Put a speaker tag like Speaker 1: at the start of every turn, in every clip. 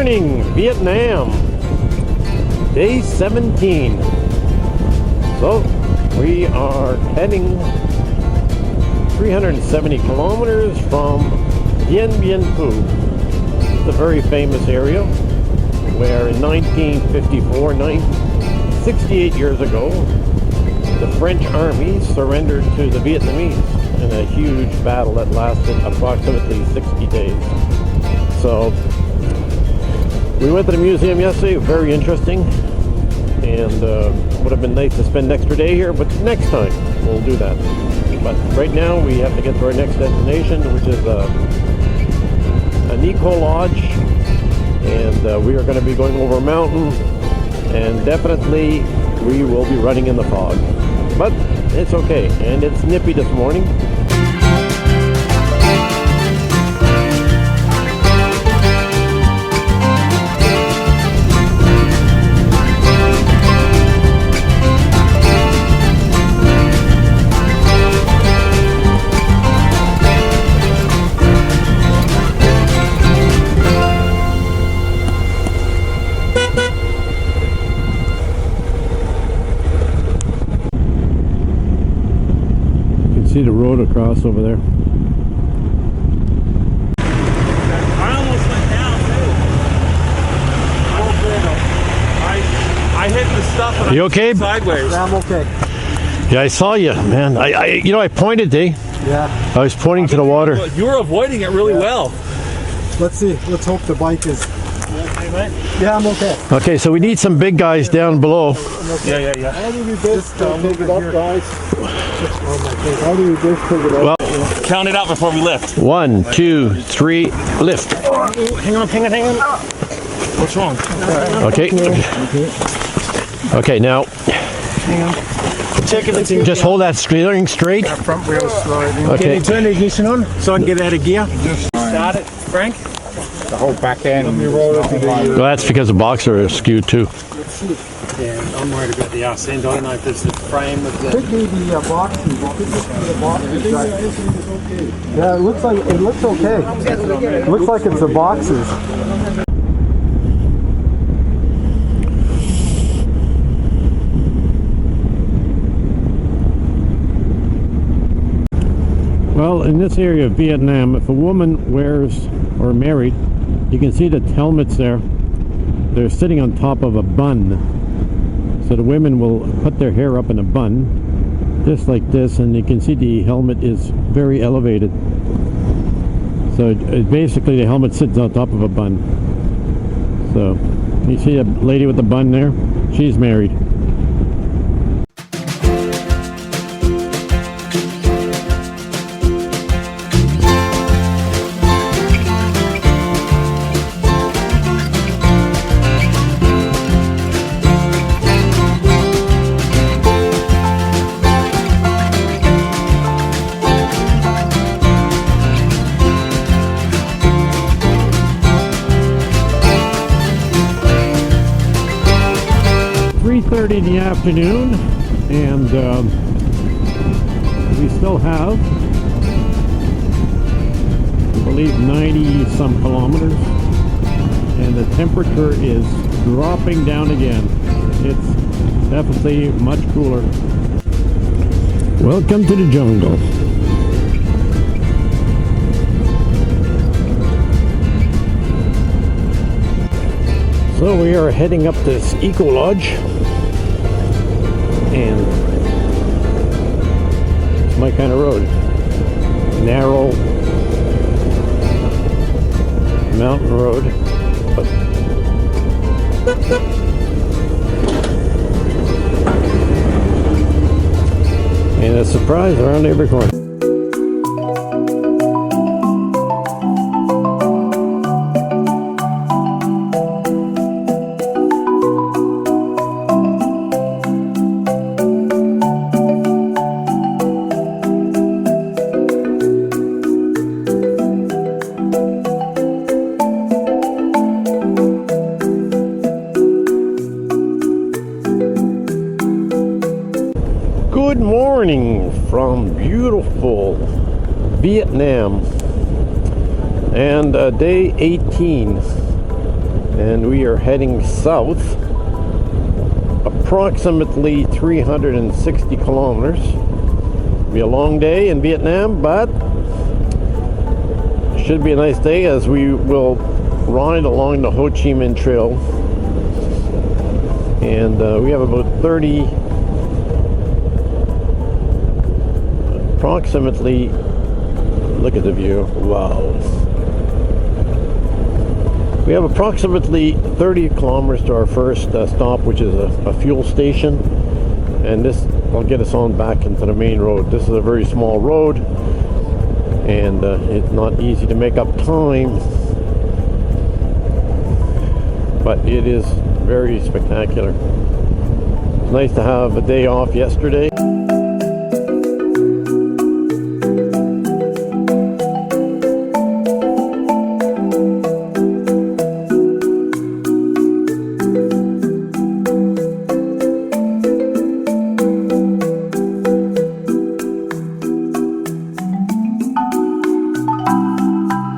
Speaker 1: morning, Vietnam. Day 17. So we are heading 370 kilometers from Dien Bien Phu. It's a very famous area where in 1954, 68 years ago, the French army surrendered to the Vietnamese in a huge battle that lasted approximately 60 days. So we went to the museum yesterday, very interesting, and would have been nice to spend an extra day here, but next time we'll do that. But right now we have to get to our next destination, which is an eco lodge, and we are going to be going over a mountain, and definitely we will be running in the fog. But it's okay, and it's nippy this morning. See the road across over there.
Speaker 2: I almost went down too. I hit the stuff and
Speaker 1: you okay?
Speaker 2: Sideways.
Speaker 3: Yeah, I'm okay.
Speaker 1: Yeah, I saw you, man. I pointed, eh?
Speaker 3: Yeah.
Speaker 1: I was pointing to the water.
Speaker 2: You were avoiding it really well.
Speaker 3: Let's see. Let's hope the bike is.
Speaker 2: Okay, mate?
Speaker 3: Yeah, I'm okay.
Speaker 1: Okay, so we need some big guys down below.
Speaker 2: Yeah.
Speaker 3: How do we best take it up, guys? Oh my God. How do we best take it up?
Speaker 1: Well,
Speaker 2: count it out before we lift.
Speaker 1: 1, 2, 3, lift.
Speaker 2: Hang on. What's wrong?
Speaker 1: Okay. Okay, now.
Speaker 2: Hang on.
Speaker 1: Just hold that steering straight.
Speaker 3: Front wheel sliding.
Speaker 1: Okay.
Speaker 3: Can you turn the ignition on so I can get out of gear?
Speaker 2: Start it, Frank.
Speaker 3: The whole back end. Let me roll it to the.
Speaker 1: Well, that's because the boxer is skewed too.
Speaker 2: Yeah, I'm worried about the arse end. I don't know if it's the frame of the.
Speaker 3: Could be the boxes. Could just be the boxes. Yeah, it looks okay. It looks like it's the boxes.
Speaker 1: Well, in this area of Vietnam, if a woman wears or married, you can see the helmets there. They're sitting on top of a bun. So the women will put their hair up in a bun, just like this, and you can see the helmet is very elevated. So basically the helmet sits on top of a bun. So you see a lady with the bun there? She's married. In the afternoon, and we still have, I believe, 90 some kilometers, and the temperature is dropping down again. It's definitely much cooler. Welcome to the jungle. So we are heading up this eco lodge, and it's my kind of road. Narrow mountain road, but and a surprise around every corner. Good morning from beautiful Vietnam, and day 18. and we are heading south approximately 360 kilometers. It'll be a long day in Vietnam, but it should be a nice day as we will ride along the Ho Chi Minh Trail. And we have about 30, approximately, look at the view, wow. We have approximately 30 kilometers to our first stop, which is a fuel station, and this will get us on back into the main road. This is a very small road, and it's not easy to make up time, but it is very spectacular. It's nice to have a day off yesterday.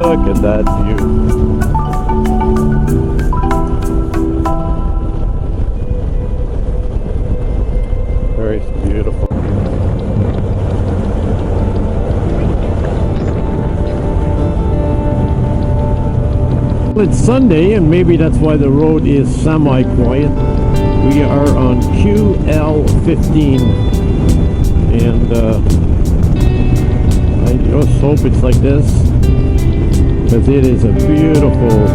Speaker 1: Look at that view. Very beautiful. It's Sunday, and maybe that's why the road is semi-quiet. We are on QL15, and I just hope it's like this, because it is a beautiful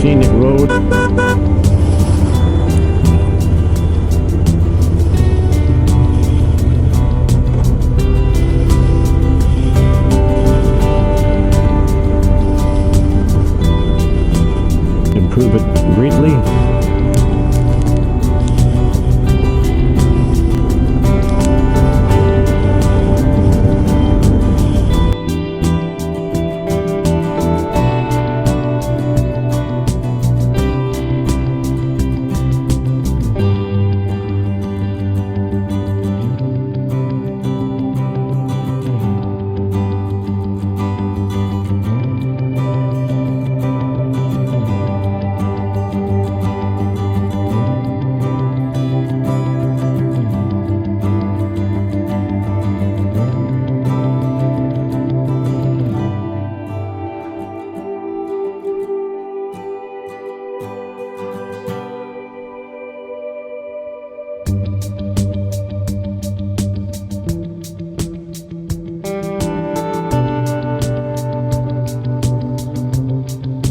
Speaker 1: scenic road. Improve it greatly.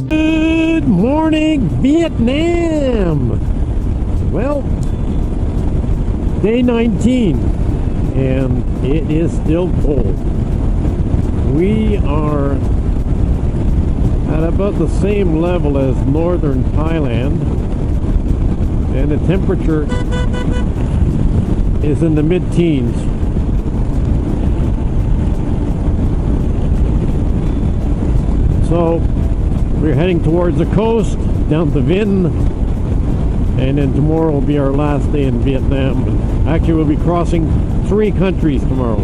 Speaker 1: Good morning, Vietnam! Well, day 19, and it is still cold. We are at about the same level as northern Thailand, and the temperature is in the mid-teens. So we're heading towards the coast, down to Vinh, and then tomorrow will be our last day in Vietnam. And actually, we'll be crossing 3 countries tomorrow.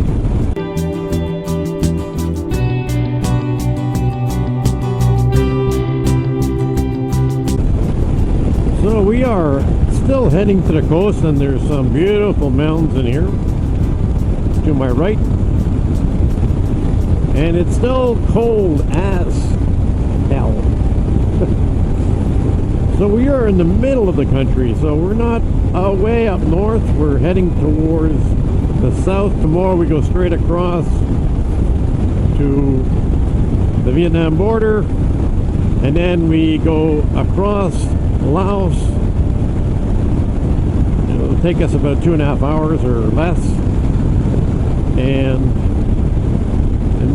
Speaker 1: So we are still heading to the coast, and there's some beautiful mountains in here to my right. And it's still cold as hell. So we are in the middle of the country, so we're not way up north. We're heading towards the south. Tomorrow we go straight across to the Vietnam border, and then we go across Laos. It'll take us about 2.5 hours or less, and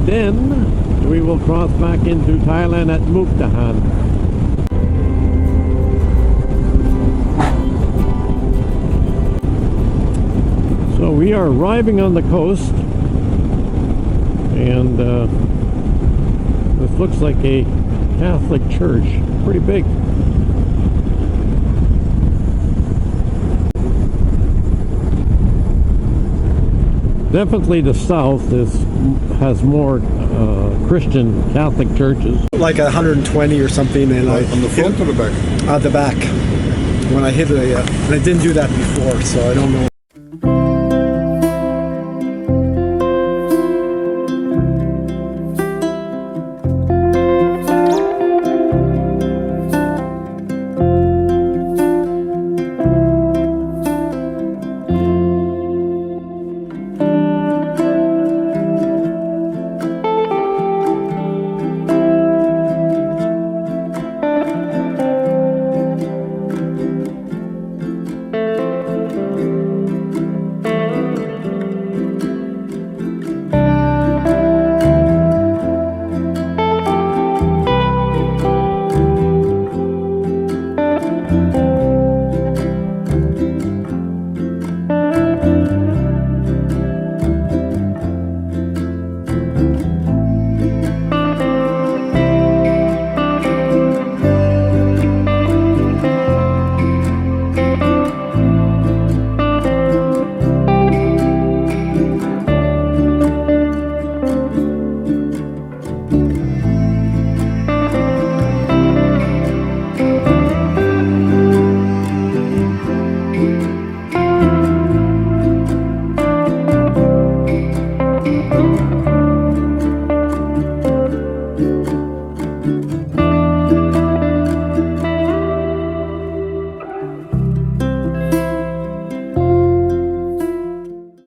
Speaker 1: then we will cross back into Thailand at Mukdahan. So we are arriving on the coast, and this looks like a Catholic church, pretty big. Definitely the south has more Christian Catholic churches.
Speaker 3: Like 120 or something, and
Speaker 4: On the front or the back?
Speaker 3: at the back. When I hit it, and I didn't do that before, so I don't know.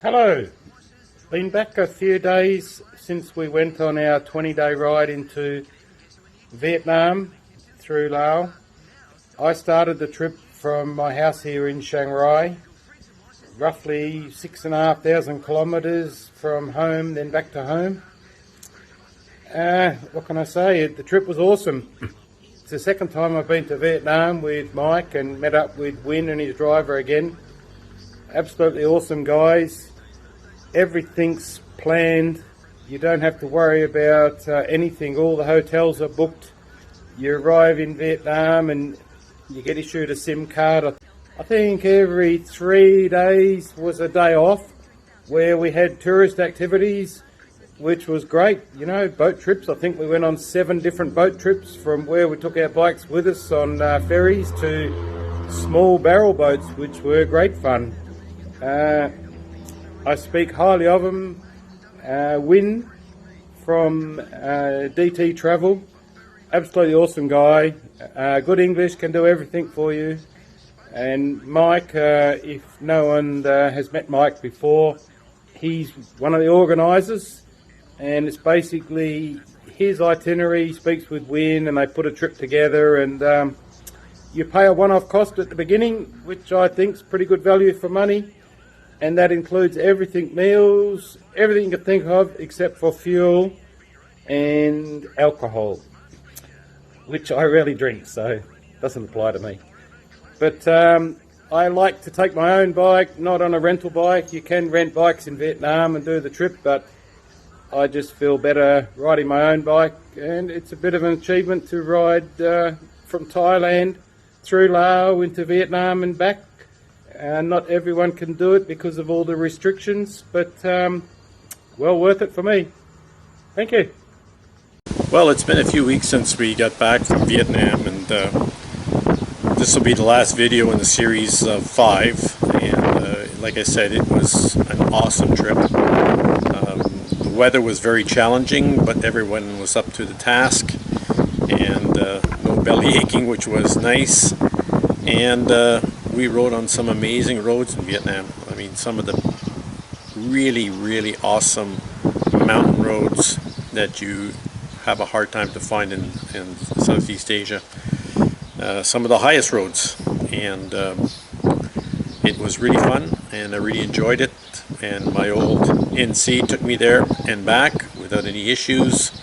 Speaker 5: Hello, been back a few days since we went on our 20-day ride into Vietnam through Laos. I started the trip from my house here in Chiang Rai, roughly 6,500 kilometres from home, then back to home. What can I say? The trip was awesome. It's the second time I've been to Vietnam with Mike and met up with Win and his driver again. Absolutely awesome guys. Everything's planned. You don't have to worry about anything. All the hotels are booked. You arrive in Vietnam and you get issued a SIM card. I think every 3 days was a day off where we had tourist activities, which was great. You know, boat trips. I think we went on 7 different boat trips from where we took our bikes with us on ferries to small barrel boats, which were great fun. I speak highly of him. Win from DT Travel, absolutely awesome guy. Good English, can do everything for you. And Mike, if no one has met Mike before, he's one of the organisers, and it's basically his itinerary. He speaks with Win and they put a trip together, and you pay a one-off cost at the beginning, which I think is pretty good value for money. And that includes everything, meals, everything you can think of except for fuel and alcohol, which I rarely drink, so it doesn't apply to me. But I like to take my own bike, not on a rental bike. You can rent bikes in Vietnam and do the trip, but I just feel better riding my own bike. And it's a bit of an achievement to ride from Thailand through Laos into Vietnam and back. Not everyone can do it because of all the restrictions, but well worth it for me. Thank you.
Speaker 6: Well, it's been a few weeks since we got back from Vietnam, and this will be the last video in the series of 5. And like I said, it was an awesome trip. The weather was very challenging, but everyone was up to the task, and no belly aching, which was nice. And we rode on some amazing roads in Vietnam. I mean, some of the really, really awesome mountain roads that you have a hard time to find in Southeast Asia. Some of the highest roads, and it was really fun, and I really enjoyed it. And my old NC took me there and back without any issues.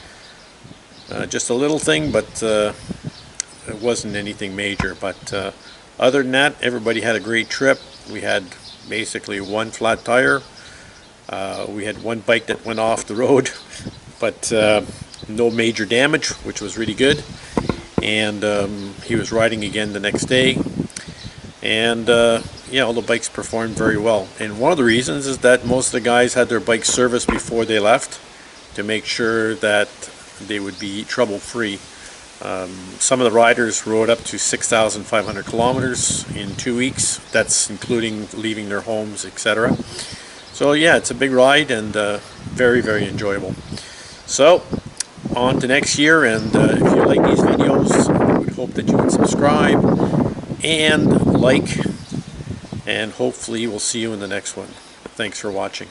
Speaker 6: Just a little thing, but it wasn't anything major. But other than that, everybody had a great trip. We had basically one flat tire. We had one bike that went off the road, but no major damage, which was really good. And he was riding again the next day. And yeah, all the bikes performed very well. And one of the reasons is that most of the guys had their bikes serviced before they left to make sure that they would be trouble-free. Some of the riders rode up to 6,500 kilometers in 2 weeks. That's including leaving their homes, etc. So yeah, it's a big ride and very, very enjoyable. So on to next year, and if you like these videos, I would hope that you would subscribe and like, and hopefully we'll see you in the next one. Thanks for watching.